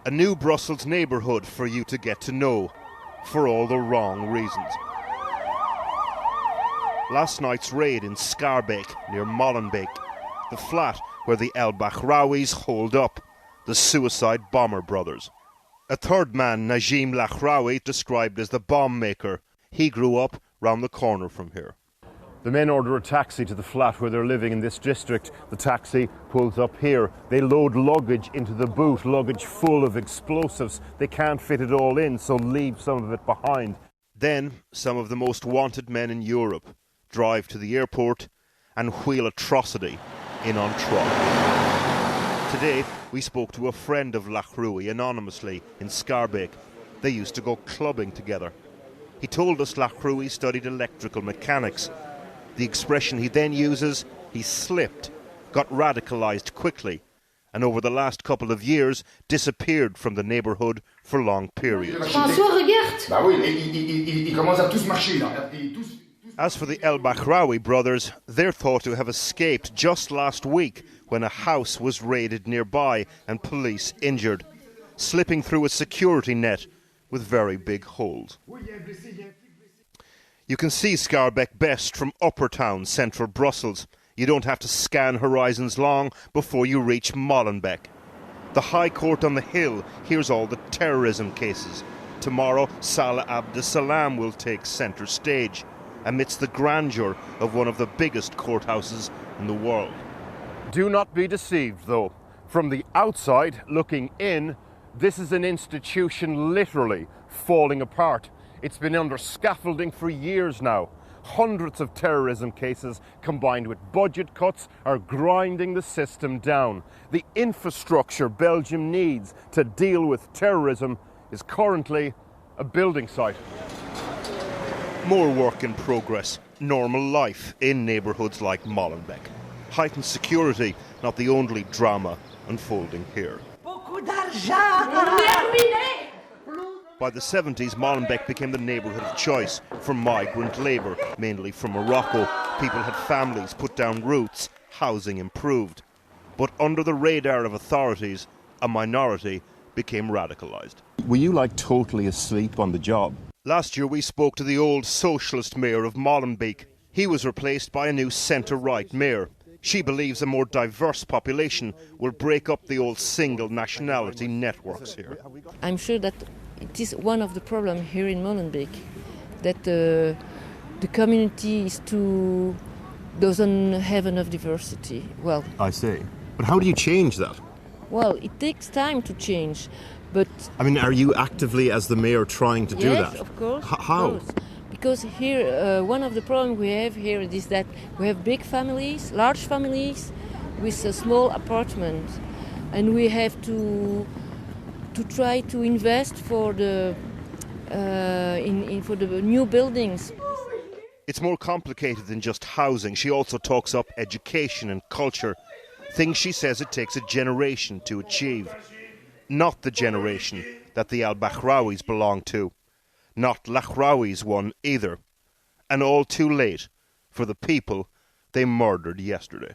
A new Brussels neighbourhood for you to get to know, for all the wrong reasons. Last night's raid in Schaerbeek near Molenbeek, the flat where the El Bahraouis holed up, the suicide bomber brothers. A third man, Najim Lahraoui, described as the bomb maker. He grew up round the corner from here. The men order a taxi to the flat where they're living in this district. The taxi pulls up here. They load luggage into the boot, luggage full of explosives. They can't fit it all in, so leave some of it behind. Then some of the most wanted men in Europe drive to the airport and wheel atrocity in on truck. Today we spoke to a friend of Lahraoui anonymously in Schaerbeek. They used to go clubbing together. He told us Lahraoui studied electrical mechanics. The expression he then uses, he slipped, got radicalised quickly, and over the last couple of years disappeared from the neighbourhood for long periods. As for the El Bahraoui brothers, they're thought to have escaped just last week when a house was raided nearby and police injured, slipping through a security net with very big holes. You can see Schaerbeek best from Upper Town, central Brussels. You don't have to scan horizons long before you reach Molenbeek. The High Court on the hill hears all the terrorism cases. Tomorrow, Salah Abdeslam will take centre stage, amidst the grandeur of one of the biggest courthouses in the world. Do not be deceived, though. From the outside, looking in, this is an institution literally falling apart. It's been under scaffolding for years now. Hundreds of terrorism cases combined with budget cuts are grinding the system down. The infrastructure Belgium needs to deal with terrorism is currently a building site. More work in progress. Normal life in neighbourhoods like Molenbeek. Heightened security, not the only drama unfolding here. By the 70s, Molenbeek became the neighbourhood of choice for migrant labour, mainly from Morocco. People had families, put down roots, housing improved. But under the radar of authorities, a minority became radicalised. Were you like totally asleep on the job? Last year we spoke to the old socialist mayor of Molenbeek. He was replaced by a new centre-right mayor. She believes a more diverse population will break up the old single nationality networks here. I'm sure that it is one of the problems here in Molenbeek, that the community doesn't have enough diversity. Well, I see. But how do you change that? Well, it takes time to change, but... I mean, are you actively, as the mayor, trying to do that? Yes, of course. How? Of course. Because here, one of the problems we have here is that we have big families, large families, with a small apartment, and we have to try to invest for the for the new buildings. It's more complicated than just housing. She also talks up education and culture, things she says it takes a generation to achieve. Not the generation that the Al Bahraouis belong to. Not Lahraoui's one either. And all too late for the people they murdered yesterday.